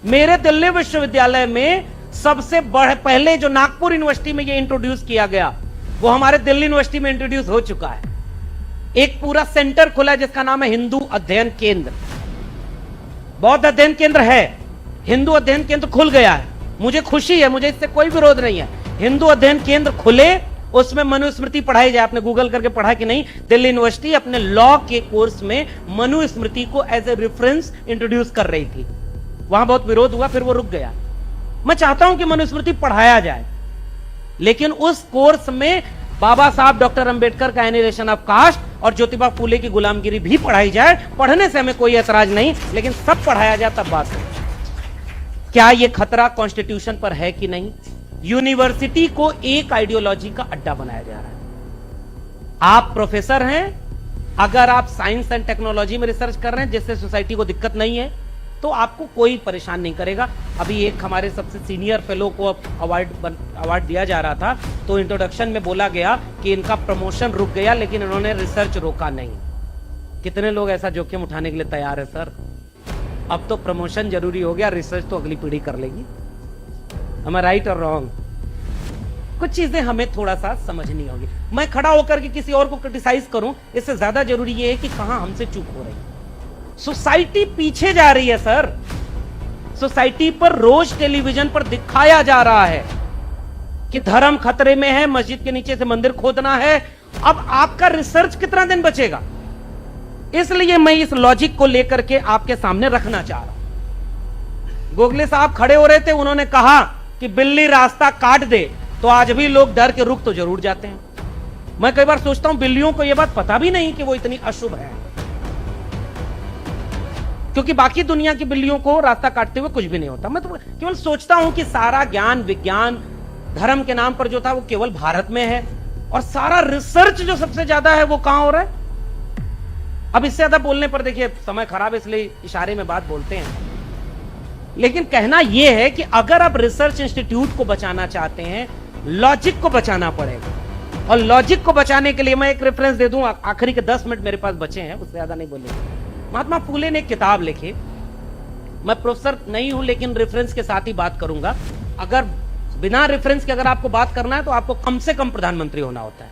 मेरे दिल्ली विश्वविद्यालय में सबसे पहले जो नागपुर यूनिवर्सिटी में ये इंट्रोड्यूस किया गया, वो हमारे दिल्ली यूनिवर्सिटी में इंट्रोड्यूस हो चुका है। एक पूरा सेंटर खुला है जिसका नाम है हिंदू अध्ययन केंद्र। बौद्ध अध्ययन केंद्र है, हिंदू अध्ययन केंद्र खुल गया है। मुझे खुशी है, मुझे इससे कोई विरोध नहीं है। हिंदू अध्ययन केंद्र खुले, उसमें मनुस्मृति पढ़ाई जाए। आपने गूगल करके पढ़ा कि नहीं? दिल्ली यूनिवर्सिटी अपने लॉ के कोर्स में मनुस्मृति को एज ए रेफरेंस इंट्रोड्यूस कर रही थी। वहां बहुत विरोध हुआ, फिर वो रुक गया। मैं चाहता हूं कि मनुस्मृति पढ़ाया जाए, लेकिन उस कोर्स में बाबा साहब डॉक्टर अंबेडकर का एनिलेशन ऑफ कास्ट और ज्योतिबा फूले की गुलामगिरी भी पढ़ाई जाए। पढ़ने से हमें कोई ऐतराज नहीं, लेकिन सब पढ़ाया जाए तब बात हो। क्या यह खतरा कॉन्स्टिट्यूशन पर है कि नहीं? यूनिवर्सिटी को एक आइडियोलॉजी का अड्डा बनाया जा रहा है। आप प्रोफेसर हैं, अगर आप साइंस एंड टेक्नोलॉजी में रिसर्च कर रहे हैं जिससे सोसाइटी को दिक्कत नहीं है, तो आपको कोई परेशान नहीं करेगा। अभी एक हमारे सबसे सीनियर फेलो को अवार्ड दिया जा रहा था, तो इंट्रोडक्शन में बोला गया कि इनका प्रमोशन रुक गया, लेकिन इन्होंने रिसर्च रोका नहीं। कितने लोग ऐसा जोखिम उठाने के लिए तैयार है? सर, अब तो प्रमोशन जरूरी हो गया, रिसर्च तो अगली पीढ़ी कर लेगी। Am I right or wrong? कुछ चीजें हमें थोड़ा सा समझनी होगी। मैं खड़ा होकर के किसी और को क्रिटिसाइज करूं, इससे ज्यादा जरूरी यह है कि कहां हमसे चूक हो रही है। सोसाइटी पीछे जा रही है सर। सोसाइटी पर रोज टेलीविजन पर दिखाया जा रहा है कि धर्म खतरे में है, मस्जिद के नीचे से मंदिर खोदना है। अब आपका रिसर्च कितना दिन बचेगा? इसलिए मैं इस लॉजिक को लेकर के आपके सामने रखना चाह रहा हूं। गोखले साहब खड़े हो रहे थे, उन्होंने कहा कि बिल्ली रास्ता काट दे, तो आज भी लोग डर के रुक तो जरूर जाते हैं। मैं कई बार सोचता हूं बिल्लियों को यह बात पता भी नहीं कि वो इतनी अशुभ है, क्योंकि बाकी दुनिया की बिल्लियों को रास्ता काटते हुए कुछ भी नहीं होता। मैं तो केवल सोचता हूं कि सारा ज्ञान विज्ञान धर्म के नाम पर जो था वो केवल भारत में है, और सारा रिसर्च जो सबसे ज्यादा है वो कहां हो रहा है? अब इससे ज्यादा बोलने पर देखिए समय खराब है, इसलिए इशारे में बात बोलते हैं। लेकिन कहना यह है कि अगर आप रिसर्च इंस्टीट्यूट को बचाना चाहते हैं, लॉजिक को बचाना पड़ेगा। और लॉजिक को बचाने के लिए मैं एक रेफरेंस दे दूं, आखिरी के 10 मिनट मेरे पास बचे हैं, उससे ज्यादा नहीं बोलेंगे। महात्मा फूले ने एक किताब लिखी। मैं प्रोफेसर नहीं हूं, लेकिन रेफरेंस के साथ ही बात करूंगा। अगर बिना रेफरेंस के अगर आपको बात करना है, तो आपको कम से कम प्रधानमंत्री होना होता है।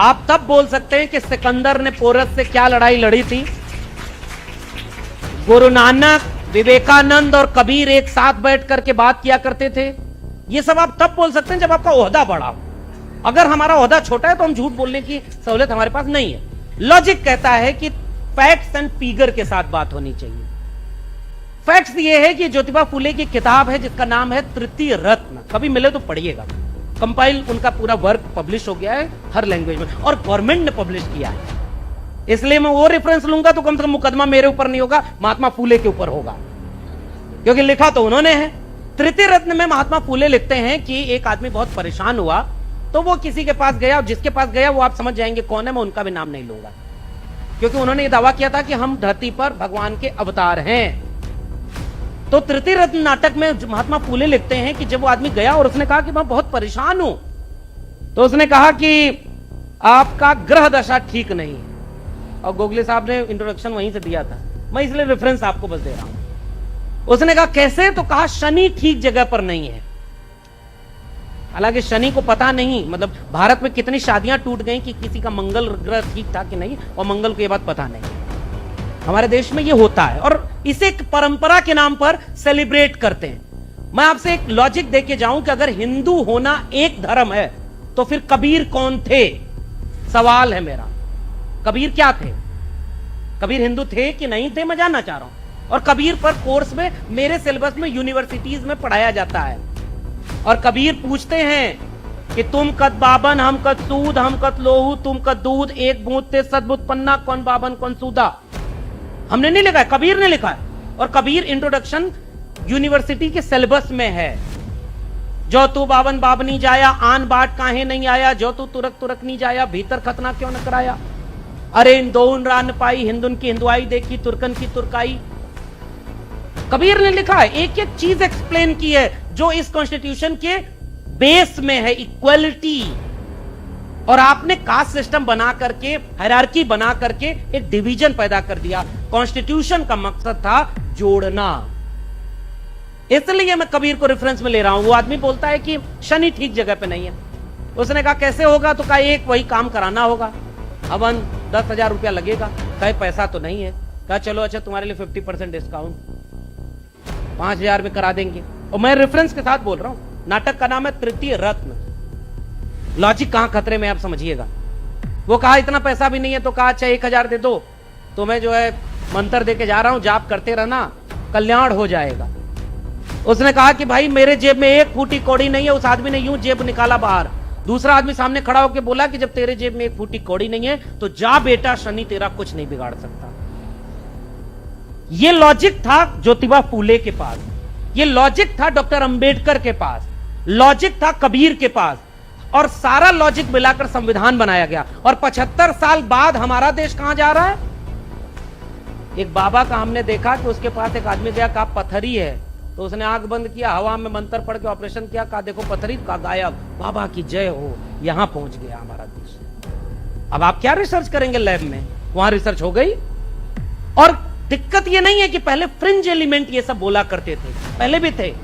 आप तब बोल सकते हैं कि सिकंदर ने पोरस से क्या लड़ाई लड़ी थी, गुरु नानक, विवेकानंद और कबीर एक साथ बैठ करके बात किया करते थे। ये सब आप तब बोल सकते हैं जब आपका ओहदा बड़ा हो। अगर हमारा ओहदा छोटा है तो हम झूठ बोलने की सहूलियत हमारे पास नहीं है। लॉजिक कहता है कि फैक्ट्स एंड फिगर के साथ बात होनी चाहिए। फैक्ट्स ये है कि ज्योतिबा फूले की किताब है जिसका नाम है तृतीय रत्न, कभी मिले तो पढ़िएगा। कंपाइल उनका पूरा वर्क पब्लिश हो गया है हर लैंग्वेज में, और गवर्नमेंट ने पब्लिश किया है। इसलिए मैं वो रेफरेंस लूंगा तो कम से कम मुकदमा मेरे ऊपर नहीं होगा, महात्मा फूले के ऊपर होगा, क्योंकि लिखा तो उन्होंने है। तृतीय रत्न में महात्मा फूले लिखते हैं कि एक आदमी बहुत परेशान हुआ, तो वो किसी के पास गया, और जिसके पास गया वो आप समझ जाएंगे कौन है, मैं उनका भी नाम नहीं लूंगा, क्योंकि उन्होंने ये दावा किया था कि हम धरती पर भगवान के अवतार हैं। तो तृतीय रत्न नाटक में महात्मा फूले लिखते हैं कि जब वो आदमी गया और उसने कहा कि मैं बहुत परेशान हूं, तो उसने कहा कि आपका ग्रह दशा ठीक नहीं है। और गोखले साहब ने इंट्रोडक्शन वहीं से दिया था, मैं इसलिए रेफरेंस आपको बस दे रहा हूं। उसने कहा कैसे, तो कहा शनि ठीक जगह पर नहीं है। हालांकि शनि को पता नहीं, मतलब भारत में कितनी शादियां टूट गई कि किसी का मंगल ग्रह ठीक था कि नहीं, और मंगल को यह बात पता नहीं। हमारे देश में यह होता है, और इसे एक परंपरा के नाम पर सेलिब्रेट करते हैं। मैं आपसे एक लॉजिक देके जाऊं कि अगर हिंदू होना एक धर्म है, तो फिर कबीर कौन थे? सवाल है मेरा। कबीर क्या थे? कबीर हिंदू थे कि नहीं थे, मैं जानना चाह रहा हूं। और कबीर पर कोर्स में मेरे सिलेबस में यूनिवर्सिटीज में पढ़ाया जाता है। और कबीर पूछते हैं कि तुम कद बाबन हम कद सूद, हम कद लोहू तुम कद दूध, एक बूंद ते सदबुत पन्ना, कौन बाबन कौन सूदा। हमने नहीं लिखा है, कबीर ने लिखा है। और कबीर इंट्रोडक्शन यूनिवर्सिटी के सिलेबस में है। जो तू बावन बाबनी जाया, आन बाट काहे नहीं आया, जो तू तुरक तुरक नहीं जाया, भीतर खतना क्यों न कराया। अरे इन दोन रान पाई, हिंदुन की हिंदुआई देखी, तुर्कन की तुर्काई। कबीर ने लिखा है, एक एक चीज एक्सप्लेन की है जो इस कॉन्स्टिट्यूशन के बेस में है, इक्वलिटी। और आपने कास्ट सिस्टम बना करके, हायरार्की बना करके एक डिवीजन पैदा कर दिया। कॉन्स्टिट्यूशन का मकसद था जोड़ना। इसलिए मैं कबीर को रेफरेंस में ले रहा हूं। वो आदमी बोलता है कि शनि ठीक जगह पे नहीं है। उसने कहा कैसे होगा, तो कहा एक वही काम कराना होगा, हवन 10,000 रुपया लगेगा। कहे पैसा तो नहीं है। कहा चलो अच्छा तुम्हारे लिए 50% डिस्काउंट 5,000 में करा देंगे। और मैं रेफरेंस के साथ बोल रहा हूं। नाटक का नाम है तृतीय रत्न। लॉजिक कहां खतरे में आप समझिएगा। वो कहा इतना पैसा भी नहीं है, तो कहा अच्छा 1,000 दे दो, तो मैं जो है मंत्र दे के जा रहा हूं, जाप करते रहना, कल्याण हो जाएगा। उसने कहा कि भाई मेरे जेब में एक फूटी कौड़ी नहीं है। उस आदमी ने यूं जेब निकाला बाहर। दूसरा आदमी सामने खड़ा होकर बोला कि जब तेरे जेब में एक फूटी कौड़ी नहीं है तो जा बेटा, शनि तेरा कुछ नहीं बिगाड़ सकता। यह लॉजिक था ज्योतिबा फूले के पास, यह लॉजिक था डॉक्टर अंबेडकर के पास, लॉजिक था कबीर के पास, और सारा लॉजिक मिलाकर संविधान बनाया गया। और 75 साल बाद हमारा देश कहां जा रहा है। एक बाबा का हमने देखा कि उसके पास एक आदमी गया, कहा पत्थरी है, तो उसने आंख बंद किया, हवा में मंत्र पढ़ के ऑपरेशन किया, कहा देखो पत्थरी, का गायब, बाबा की जय हो। यहां पहुंच गया हमारा देश। अब आप क्या रिसर्च करेंगे लैब में, वहां रिसर्च हो गई। और दिक्कत यह नहीं है कि पहले फ्रिंज एलिमेंट ये सब बोला करते थे, पहले भी थे,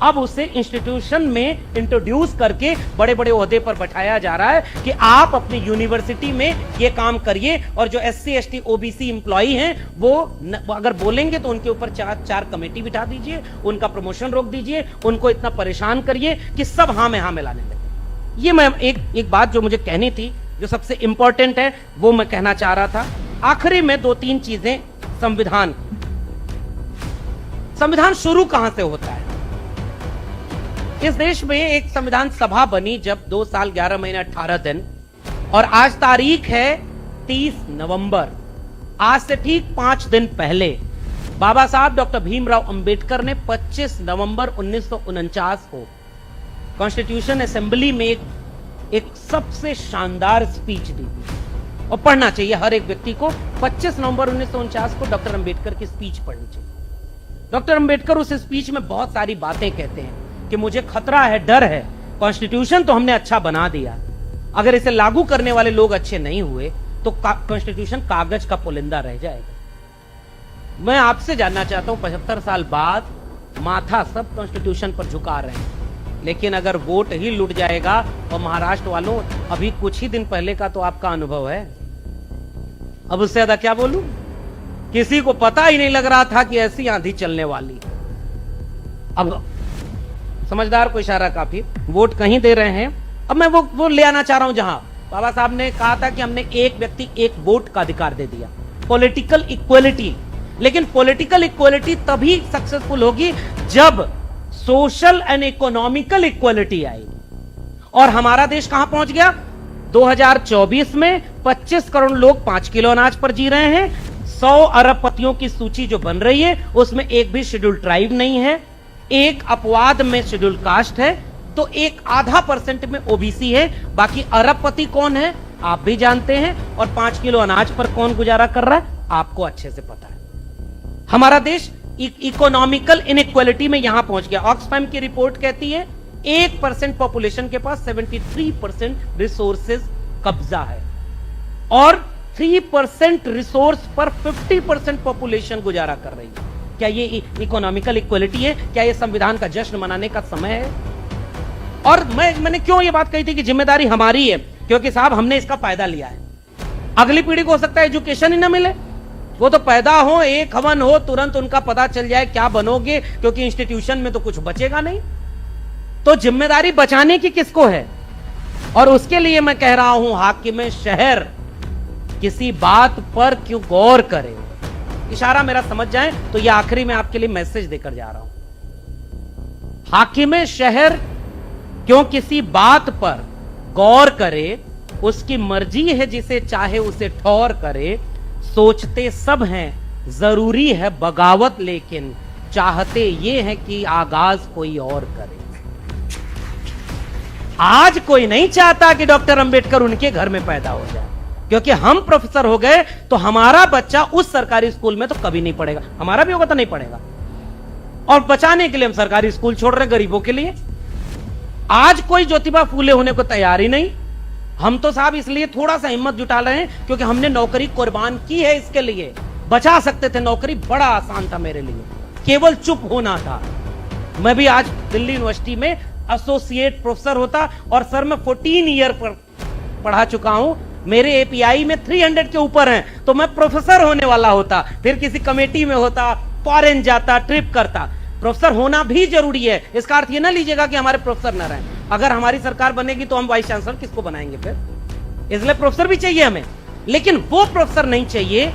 अब उसे इंस्टीट्यूशन में इंट्रोड्यूस करके बड़े बड़े ओहदे पर बैठाया जा रहा है कि आप अपनी यूनिवर्सिटी में ये काम करिए। और जो SC ST OBC एम्प्लॉई हैं वो अगर बोलेंगे तो उनके ऊपर चार कमेटी बिठा दीजिए, उनका प्रमोशन रोक दीजिए, उनको इतना परेशान करिए कि सब हाँ में हाँ मिलाने लगे। ये मैं एक बात जो मुझे कहनी थी, जो सबसे इंपॉर्टेंट है, वो मैं कहना चाह रहा था। आखिरी में 2-3 चीजें संविधान शुरू कहां से होता है। इस देश में एक संविधान सभा बनी जब 2 साल 11 महीने 18 दिन, और आज तारीख है 30 नवंबर। आज से ठीक 5 दिन पहले बाबा साहब डॉक्टर भीमराव अंबेडकर ने 25 नवंबर 1949 को कॉन्स्टिट्यूशन असेंबली में एक सबसे शानदार स्पीच दी थी। और पढ़ना चाहिए हर एक व्यक्ति को। 25 नवंबर 1949 को डॉक्टर अंबेडकर की स्पीच पढ़नी चाहिए। डॉक्टर अंबेडकर उस स्पीच में बहुत सारी बातें कहते हैं कि मुझे खतरा है, डर है, कॉन्स्टिट्यूशन तो हमने अच्छा बना दिया, अगर इसे लागू करने वाले लोग अच्छे नहीं हुए तो कॉन्स्टिट्यूशन कागज का पुलिंदा रह जाएगा। मैं आपसे जानना चाहता हूं, 75 साल बाद माथा सब कॉन्स्टिट्यूशन पर झुका रहे हैं, लेकिन अगर वोट ही लुट जाएगा, और महाराष्ट्र वालों अभी कुछ ही दिन पहले का तो आपका अनुभव है, अब उससे ज्यादा क्या बोलूं। किसी को पता ही नहीं लग रहा था कि ऐसी आंधी चलने वाली। अब समझदार को इशारा काफी, वोट कहीं दे रहे हैं। अब मैं वो ले आना चाह रहा हूं जहां बाबा साहब ने कहा था कि हमने एक व्यक्ति एक वोट का अधिकार दे दिया, पॉलिटिकल इक्वलिटी। लेकिन पॉलिटिकल इक्वलिटी तभी सक्सेसफुल होगी जब सोशल एंड इकोनॉमिकल इक्वलिटी आएगी। और हमारा देश कहां पहुंच गया 2024 में 25 करोड़ लोग 5 किलो अनाज पर जी रहे हैं। 100 अरबपतियों की सूची जो बन रही है उसमें एक भी शेड्यूल ट्राइब नहीं है, एक अपवाद में शेड्यूल कास्ट है, तो एक 0.5% में ओबीसी है। बाकी अरबपति कौन है आप भी जानते हैं, और 5 किलो अनाज पर कौन गुजारा कर रहा है आपको अच्छे से पता है। हमारा देश इकोनॉमिकल इनइक्वालिटी में यहां पहुंच गया। ऑक्सफैम की रिपोर्ट कहती है 1% पॉपुलेशन के पास 73% रिसोर्सेज कब्जा है, और 3% रिसोर्स पर 50% पॉपुलेशन गुजारा कर रही है। क्या ये इकोनॉमिकल इक्वलिटी है? क्या ये संविधान का जश्न मनाने का समय है? और मैंने क्यों ये बात कही थी कि जिम्मेदारी हमारी है, क्योंकि साहब हमने इसका फायदा लिया है। अगली पीढ़ी को हो सकता है एजुकेशन ही ना मिले, वो तो पैदा हो, एक हवन हो, तुरंत उनका पता चल जाए क्या बनोगे, क्योंकि इंस्टीट्यूशन में तो कुछ बचेगा नहीं। तो जिम्मेदारी बचाने की किसको है? और उसके लिए मैं कह रहा हूं हाकिम शहर किसी बात पर क्यों गौर करे। इशारा मेरा समझ जाए तो यह आखिरी में आपके लिए मैसेज देकर जा रहा हूं। हाकिम शहर क्यों किसी बात पर गौर करे, उसकी मर्जी है, जिसे चाहे उसे ठौर करे। सोचते सब हैं जरूरी है बगावत, लेकिन चाहते ये है कि आगाज कोई और करे। आज कोई नहीं चाहता कि डॉक्टर अंबेडकर उनके घर में पैदा हो जाए, क्योंकि हम प्रोफेसर हो गए तो हमारा बच्चा उस सरकारी स्कूल में तो कभी नहीं पढ़ेगा। हमारा भी होगा तो नहीं पढ़ेगा, और बचाने के लिए हम सरकारी स्कूल छोड़ रहे हैं गरीबों के लिए। आज कोई ज्योतिबा फूले होने को तैयार ही नहीं। हम तो साहब इसलिए थोड़ा सा हिम्मत जुटा रहे हैं क्योंकि हमने नौकरी कुर्बान की है इसके लिए। बचा सकते थे नौकरी, बड़ा आसान था मेरे लिए। केवल चुप होना था। मैं भी आज दिल्ली यूनिवर्सिटी में एसोसिएट प्रोफेसर होता, और सर मैं 14 ईयर पर पढ़ा चुका हूं, मेरे एपीआई में 300 के ऊपर हैं, तो मैं प्रोफेसर होने वाला होता, फिर किसी कमेटी में होता, फॉरेन जाता, ट्रिप करता। प्रोफेसर होना भी जरूरी है, इसका अर्थ ये ना लीजिएगा कि हमारे प्रोफेसर न रहें। अगर हमारी सरकार बनेगी तो हम वाइस चांसलर किसको बनाएंगे फिर? इसलिए प्रोफेसर भी चाहिए हमें, लेकिन वो प्रोफेसर नहीं चाहिए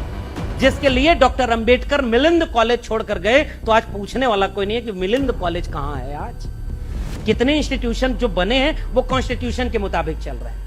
जिसके लिए डॉक्टर अंबेडकर मिलिंद कॉलेज छोड़कर गए। तो आज पूछने वाला कोई नहीं है कि मिलिंद कॉलेज कहां है। आज कितने इंस्टीट्यूशन जो बने हैं वो कॉन्स्टिट्यूशन के मुताबिक चल रहे हैं।